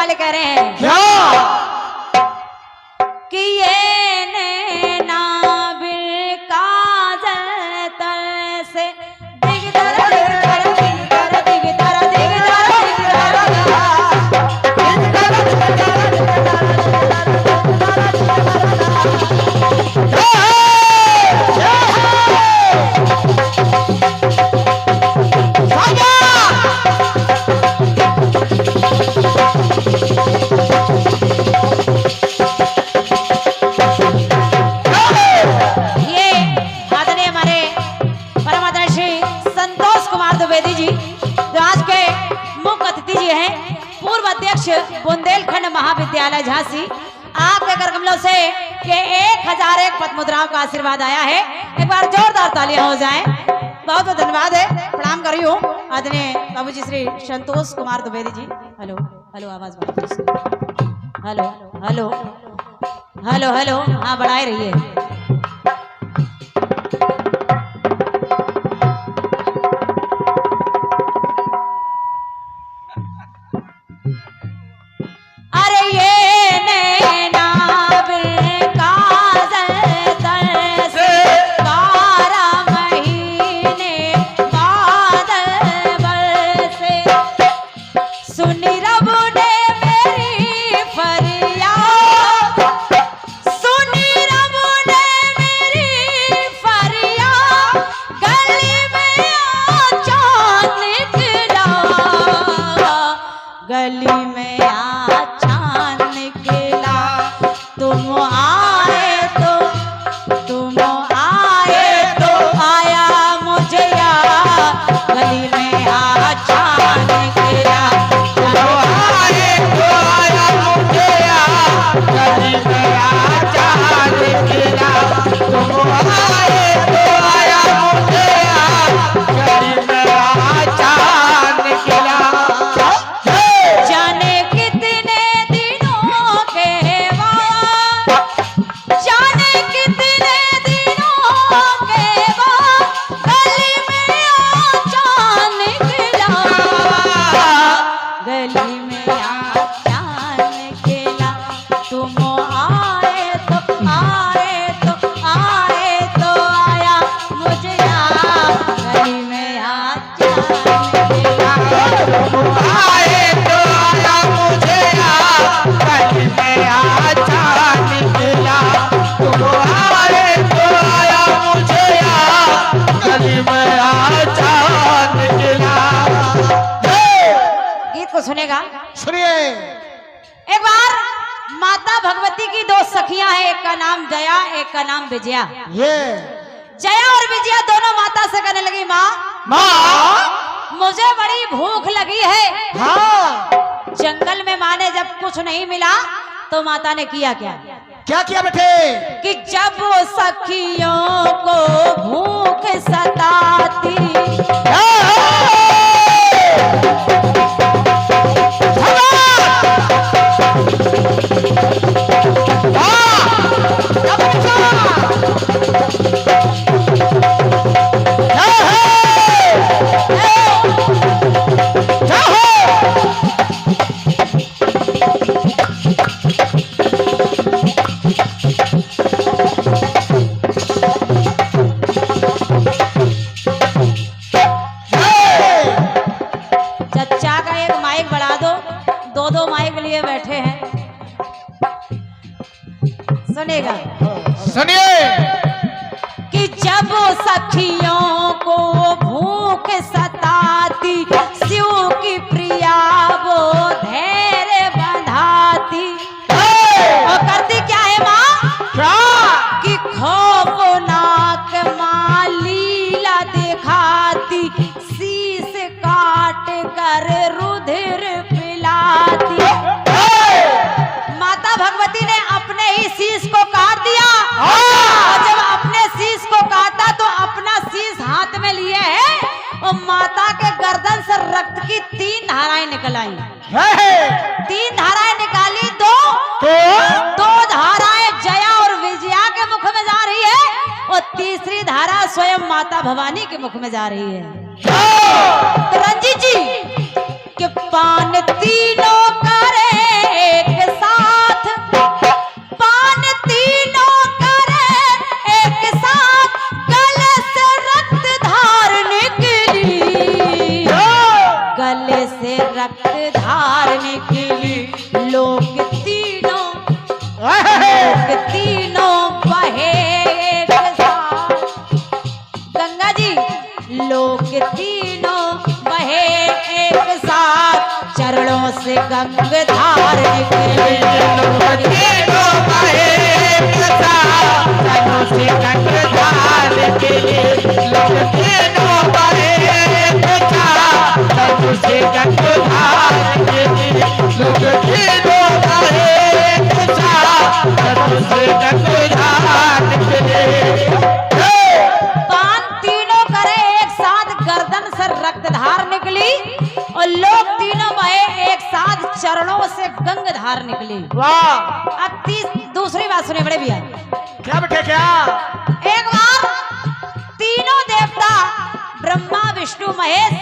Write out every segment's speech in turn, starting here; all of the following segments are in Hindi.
वाले कह रहे हैं क्या कि ये नैना बिलकाजल तर से दिगदर दिगदर दिगदर दिगदर बुंदेलखंड महाविद्यालय झांसी आपके कर कमलों से के 1001 पद मुद्राओं का आशीर्वाद आया है। एक बार जोरदार तालियां हो जाएं। बहुत बहुत धन्यवाद है। प्रणाम करी हूँ आदरणीय बाबूजी श्री संतोष कुमार द्विवेदी जी। हेलो हेलो आवाज हेलो हेलो हेलो हेलो हाँ बढ़ाए रहिए। सुनेगा सुनिए। एक बार माता भगवती की दो सखियां हैं, एक का नाम जया एक का नाम विजया। ये जया और विजया दोनों माता से कहने लगी माँ मुझे बड़ी भूख लगी है। हाँ। जंगल में माँ ने जब कुछ नहीं मिला तो माता ने किया क्या क्या किया बेटे कि जब वो सखियों को भूख सताती सुनेगा सुनिए कि जब सखियों को भूख सताती शिव की प्रिया वो धैर्य बंधाती और करती क्या है माँ कि खौफनाक माँ लीला दिखाती शीश काट कर रुधिर पिलाती। माता भगवती ने अपने ही शीश को काट दिया और जब अपने शीश को काटा तो अपना शीश हाथ में लिए है और माता के गर्दन से रक्त की 3 धाराएं निकल आई। 3 धाराएं निकाली दो धाराएं जया और विजया के मुख में जा रही है और तीसरी धारा स्वयं माता भवानी के मुख में जा रही है। तो रंजीत जी के पान तीनों करे धार निकली, लोग तीनों बहे एक साथ। गंगा जी लोग तीनों बहे एक साथ, चरणों से गंगाधार निकली, लोग तीनों बहे एक साथ, चरणों से गंगाधार निकली, लोग तीनों बहे एक साथ, चरणों से गंगाधार निकली, लोग तीनों बहे एक साथ, चरणों से गंगाधार निकली। पान तीनों करे एक साथ, गर्दन से रक्तधार निकली, और लोग तीनों बहे एक साथ, चरणों से गंगाधार निकली। वाह! अब दूसरी बात सुनिए बड़े भैया। क्या बेटे क्या? एक बार तीनों देवता ब्रह्मा विष्णु महेश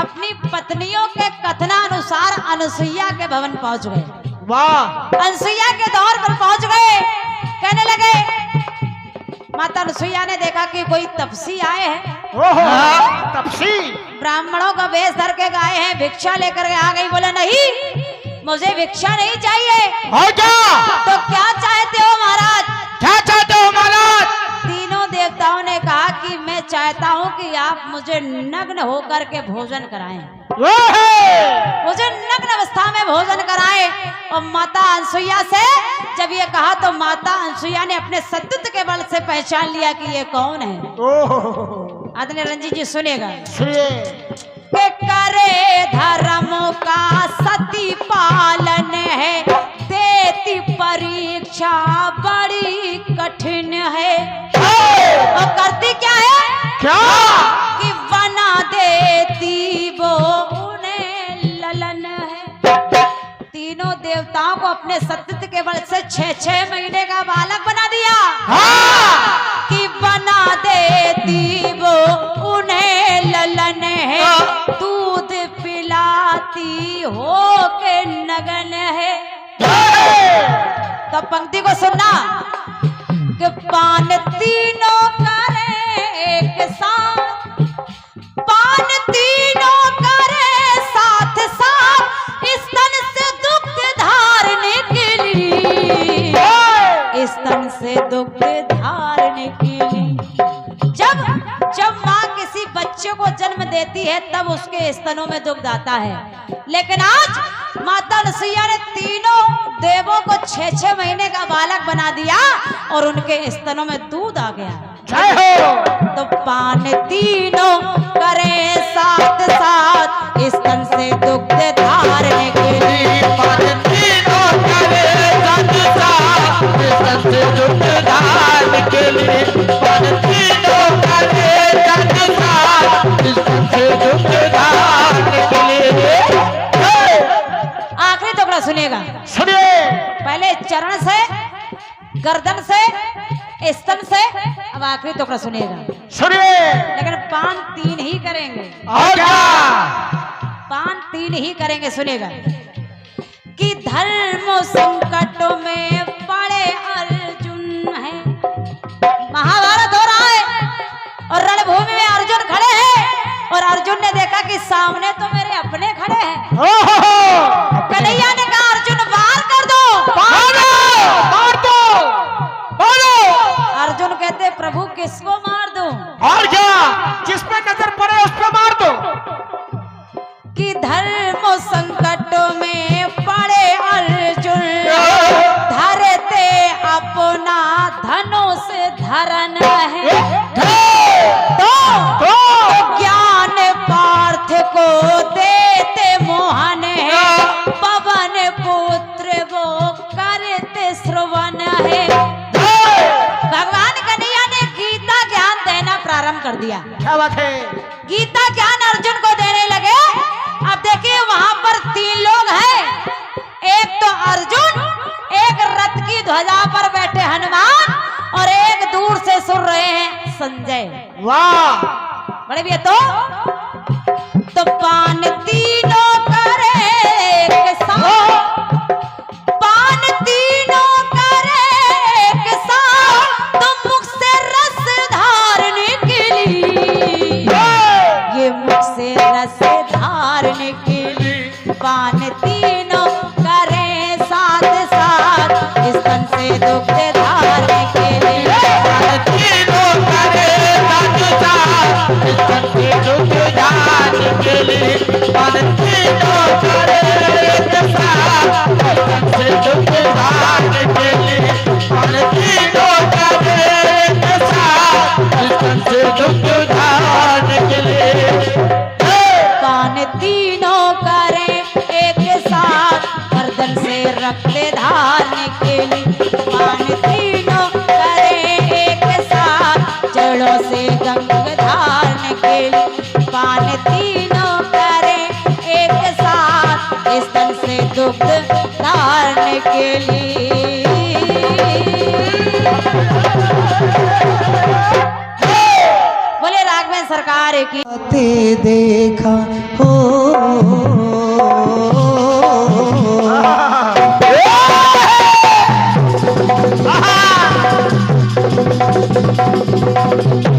अपनी पत्नियों के कथनानुसार अनसुईया के भवन पहुंच गए। वाह! अनसुईया के दौर पर पहुंच गए, कहने लगे, माता अनसुईया ने देखा कि कोई तपसी आए हैं, ओहो तपसी, ब्राह्मणों का वेश धर के आए हैं, भिक्षा लेकर के आ गई। बोले नहीं, मुझे भिक्षा नहीं चाहिए। और क्या? तो क्या चाहते हो महाराज? क्या चाहते हो महाराज? तीनों देवताओं ने कहा कि मैं चाहता हूँ कि आप मुझे नग्न होकर के भोजन कराएं, मुझे नग्न अवस्था में भोजन कराएं। और माता अनसुईया से जब ये कहा तो माता अनसुईया ने अपने सत्युत के बल से पहचान लिया कि ये कौन है। ओहो आदरणीय रंजीत जी सुनिएगा। सुनिए। के करे धर्म का सती पालन है, देती परीक्षा बड़ी कठिन है। और करती क्या है? क्या? कि बना देती वो उन्हें ललन है। तीनों देवताओं को अपने सत्य के बल से 6-6 महीने का बालक बना दिया। हाँ! कि बना देती वो उन्हें ललन है, दूध पिलाती हो के नगन है। तो पंक्ति को सुनना कि पान तीनों करे एक साथ, पान तीनों करे साथ साथ, इस तन से दुग्ध धार निकली, इस तन से दुग्ध धार निकली। जब माँ किसी बच्चे को जन्म देती है तब उसके स्तनों में दुग्ध आता है, लेकिन आज माता अनसुईया ने तीनों देवों को 6-6 महीने का बालक बना दिया और उनके स्तनों में दूध आ गया। जय हो। तो पान तीनों करे साथ साथ, इस तन से दुग्ध धार निकली, पान तीनों करे साथ साथ, इस तन से दुग्ध धार निकली, पान तीनों करे साथ साथ, इस तन से दुग्ध धार निकली। आखिरी टुकड़ा सुनिएगा। सुनिए। पहले चरण से, गर्दन से, स्तन से, अब आखिरी टुकड़ा सुनिएगा। सुनिए। लेकिन पान 3 ही करेंगे। और क्या? पान 3 ही करेंगे, सुनिएगा। कि धर्म संकट में पड़े अर्जुन है, महाभारत हो रहा है और रणभूमि में अर्जुन खड़े हैं, और अर्जुन ने देखा कि सामने तो मेरे अपने खड़े हैं। कन्हैया ने कहा अर्जुन वार कर दो, मार दो, अर्जुन कहते प्रभु किसको मार दूं? और क्या? जिस पे नजर पड़े उस पे मार दो। कि धर्म संकट में पड़े अर्जुन, धरते अपना धनुष धरन है। तो ज्ञान पार्थ को देते मोहन है, पवन पुत्र वो करते श्रवण है। भगवान कन्हैया ने गीता ज्ञान देना प्रारंभ कर दिया। क्या बात है? गीता ज्ञान अर्जुन को देने लगे। अब देखिए वहां पर 3 लोग हैं, एक तो अर्जुन, एक रथ की ध्वजा पर बैठे हनुमान, और एक दूर से सुन रहे हैं संजय। वाह! बड़े भैया तो पान तीनों करे एक साथ, पान तीनों करे एक साथ, तो मुख से रस धार निकली, ये मुख से रस धार निकली, पान तीन के लिए मन तीनों करे एक साथ बंधन से दुख धारने के लिए मन तीनों करे एक साथ बंधन से दुख धारने के लिए कान तीनों करे एक साथ गर्दन से रक्त धारने के लिए कान तीनों करे एक साथ जड़ों से गंग धारने के लिए कान तीनों करे एक साथ स्तन से दुग्ध धारने के लिए बोले राघवेंद्र सरकार की ते देखा हो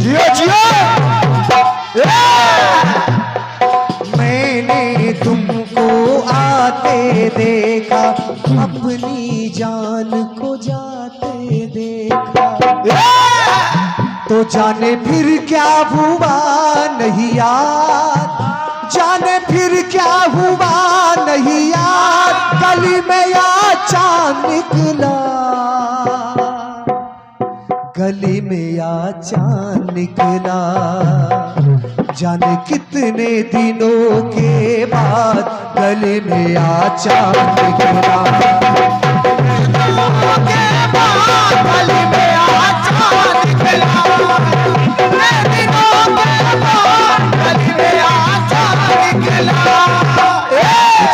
जियो जियो मैंने तुमको आते देखा अपनी जान को जाते देखा तो जाने फिर क्या हुआ नहीं याद जाने फिर क्या हुआ नहीं याद गली में या चांद निकला गली में या चांद निकला जाने कितने दिनों के बाद गली में या चांद निकला गली में या चांद निकला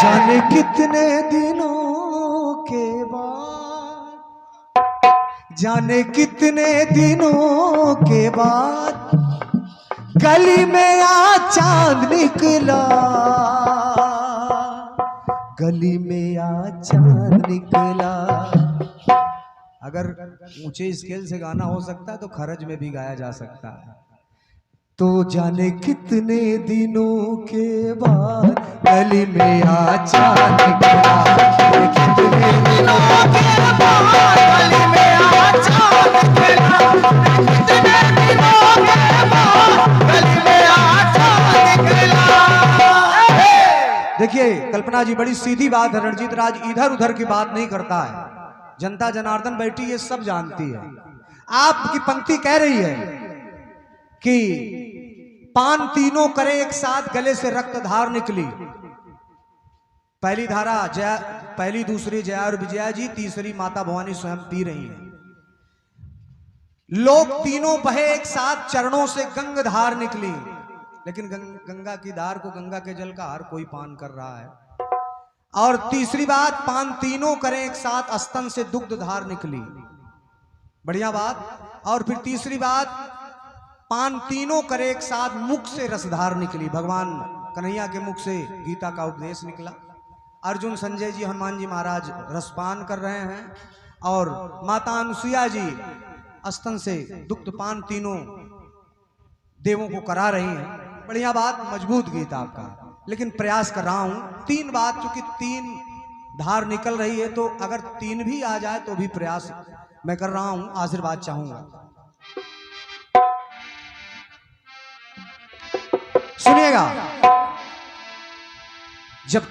जाने कितने दिनों के बाद जाने कितने दिनों के बाद गली में आ चांद निकला गली में आ चांद निकला। अगर ऊंचे स्केल से गाना हो सकता है तो खरज में भी गाया जा सकता है। तो जाने कितने दिनों के बाद गली में आ चांद निकला कितने दिनों के बाद गली में आ चांद निकला कितने दिनों के बाद गली में आ चांद निकला। देखिए कल्पना जी बड़ी सीधी बात है। रणजीत राज इधर उधर की बात नहीं करता है। जनता जनार्दन बैठी ये सब जानती है। आपकी पंक्ति कह रही है कि पान तीनों करे एक साथ गले से रक्त धार निकली। पहली धारा जया, पहली दूसरी जया और विजया जी, तीसरी माता भवानी स्वयं पी रही हैं। लोग तीनों बहे एक साथ चरणों से गंग धार निकली, लेकिन गंगा की धार को गंगा के जल का हर कोई पान कर रहा है। और तीसरी बात, पान तीनों करें एक साथ स्तन से दुग्ध धार निकली, बढ़िया बात। और फिर तीसरी बात, पान तीनों करे एक साथ मुख से रसधार निकली। भगवान कन्हैया के मुख से गीता का उपदेश निकला। अर्जुन, संजय जी, हनुमान जी महाराज रसपान कर रहे हैं और माता अनुसुईया जी स्तन से दुग्ध पान तीनों देवों को करा रही हैं। बढ़िया बात, मजबूत गीता आपका। लेकिन प्रयास कर रहा हूं तीन बात, चूंकि तीन धार निकल रही है तो अगर तीन भी आ जाए तो भी प्रयास मैं कर रहा हूं, आशीर्वाद चाहूंगा। सुनिएगा, जब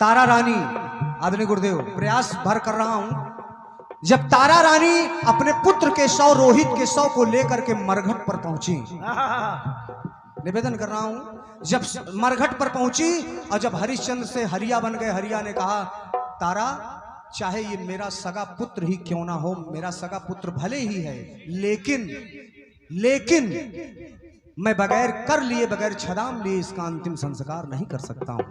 तारा रानी, आदरणीय गुरुदेव, प्रयास भर कर रहा हूं। जब तारा रानी अपने पुत्र के शव, रोहित के शव को लेकर के मरघट पर पहुंची, निवेदन कर रहा हूं, जब मरघट पर पहुंची और जब हरिश्चंद्र से हरिया बन गए, हरिया ने कहा, तारा, चाहे ये मेरा सगा पुत्र ही क्यों ना हो, मेरा सगा पुत्र भले ही है, लेकिन मैं बगैर कर लिए, बगैर छदाम लिए इसका अंतिम संस्कार नहीं कर सकता हूं।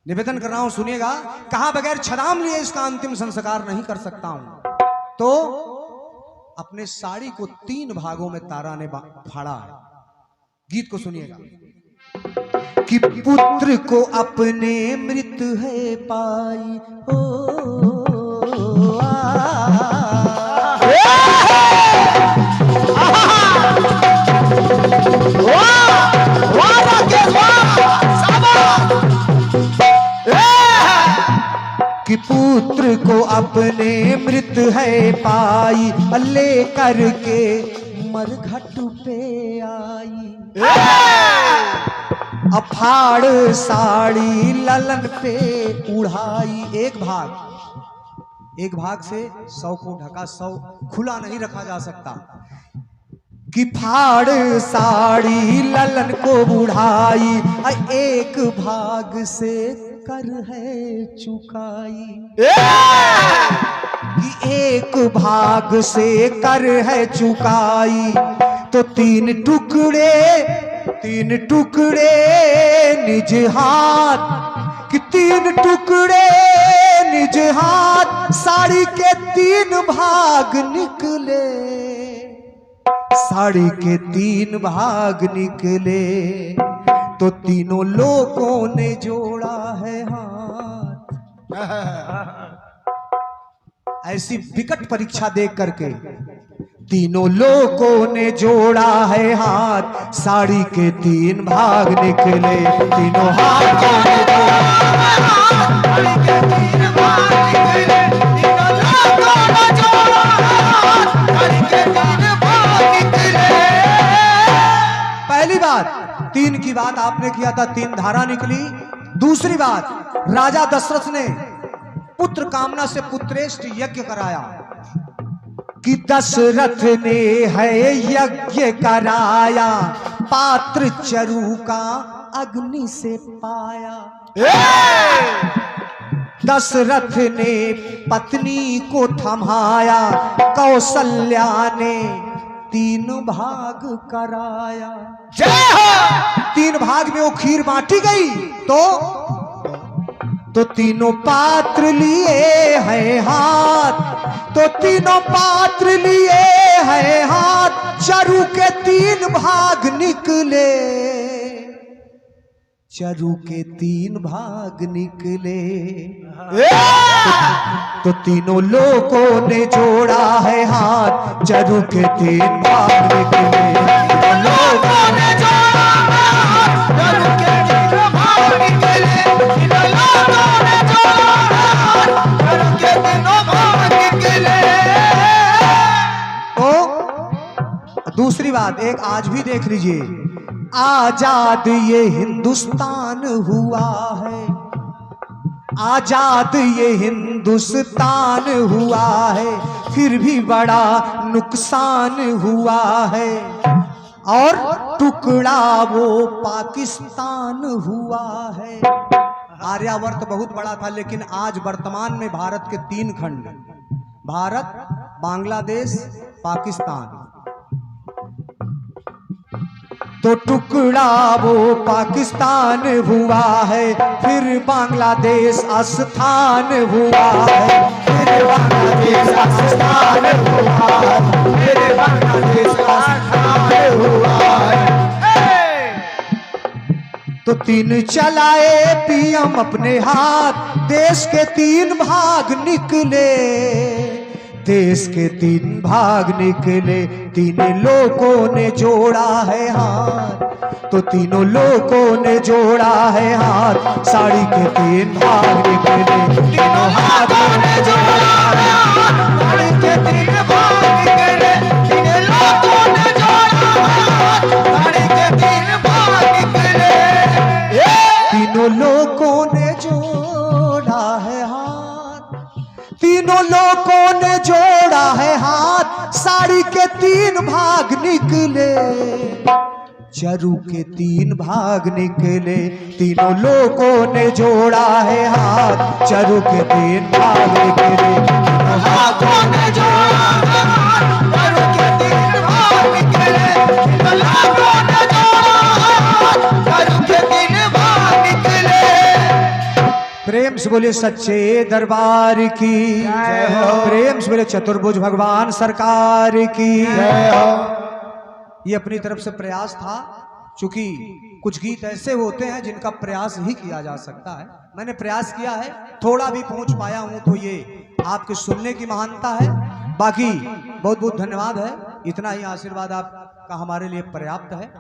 निवेदन कर रहा हूं, सुनिएगा, कहा बगैर छदाम लिए इसका अंतिम संस्कार नहीं कर सकता हूं। तो अपने साड़ी को 3 भागों में तारा ने फाड़ा है। गीत को सुनिएगा कि पुत्र को अपने मृत है पाई हो कि पुत्र को अपने मृत है पाई, ले करके मरघट पे आई। अफाड़ साड़ी ललन पे उड़ाई। एक भाग से 100 को ढका, 100 खुला नहीं रखा जा सकता। कि फाड़ साड़ी ललन को बुढ़ाई, एक भाग से कर है चुकाई। कि एक भाग से कर है चुकाई, तो तीन टुकड़े निज हाथ। कि तीन टुकड़े निज हाथ, साड़ी के 3 भाग निकले। साड़ी के 3 भाग निकले, तो तीनों लोगों ने जोड़ा है हाथ। ऐसी विकट परीक्षा देख करके तीनों लोगों ने जोड़ा है हाथ। साड़ी के 3 भाग निकले, तीनों हाथों ने जोड़ा है हाथ। साड़ी के 3 भाग निकले, तीनों लोगों ने जोड़ा है हाथ। साड़ी के 3 भाग निकले। पहली बात 3 की बात आपने किया था, 3 धारा निकली। दूसरी बात, राजा दशरथ ने पुत्र कामना से पुत्रेष्ट यज्ञ कराया। कि दशरथ ने है यज्ञ कराया, पात्र चरु का अग्नि से पाया। दशरथ ने पत्नी को थमाया, कौशल्या ने 3 भाग कराया। 3 भाग में वो खीर बांटी गई, तो तीनों पात्र लिए हैं हाथ। तो तीनों पात्र लिए हैं हाथ, चरु के 3 भाग निकले। चरु के 3 भाग निकले, तो तीनों लोगों ने जोड़ा है हाथ। चरु के 3 भाग निकले, तीनों लोगों ने जोड़ा है हाथ। चरु के 3 भाग निकले, तीनों लोगों ने जोड़ा है हाथ। चरु के 3 भाग निकले। तो दूसरी बात एक आज भी देख लीजिए, आजाद ये हिंदुस्तान हुआ है। आजाद ये हिंदुस्तान हुआ है, फिर भी बड़ा नुकसान हुआ है। और टुकड़ा वो पाकिस्तान हुआ है। आर्यावर्त बहुत बड़ा था, लेकिन आज वर्तमान में भारत के 3 खंड, भारत, बांग्लादेश, पाकिस्तान। तो टुकड़ा वो पाकिस्तान हुआ है, फिर बांग्लादेश स्थान हुआ है। फिर बांग्लादेश स्थान हुआ है, फिर बांग्लादेश स्थान हुआ है। तो 3 चलाए पीएम अपने हाथ, देश के 3 भाग निकले। देश के 3 भाग निकले, 3 लोगों ने जोड़ा है हाथ। तो तीनों लोगों ने जोड़ा है हाथ। साड़ी के 3 भाग निकले, तीनों हाथों ने जोड़ा है हाथ। साड़ी के 3 भाग निकले, 3 लोगों ने जोड़ा है हाथ। साड़ी के 3 भाग निकले, तीनों लोगों ने जोड़ा है हाथ। तीनों लोगों ने जोड़ा है हाथ। साड़ी के 3 भाग निकले, चरु के 3 भाग निकले। तीनों लोगों ने जोड़ा है हाथ। चरु के 3 भाग निकले, तीनों हाथों ने जोड़ा है हाथ। चरु के 3 भाग निकले, तीनों लोगों ने जोड़ा है हाथ। चरु के 3 भाग निकले। प्रेम से बोले सच्चे दरबार की जय हो। प्रेम से बोले चतुर्भुज भगवान सरकार की जय हो। ये अपनी तरफ से प्रयास था, क्योंकि कुछ गीत ऐसे होते हैं जिनका प्रयास ही किया जा सकता है। मैंने प्रयास किया है, थोड़ा भी पहुंच पाया हूं, तो ये आपके सुनने की महानता है। बाकी बहुत बहुत धन्यवाद है, इतना ही आशीर्वाद आपका हमारे लिए पर्याप्त है।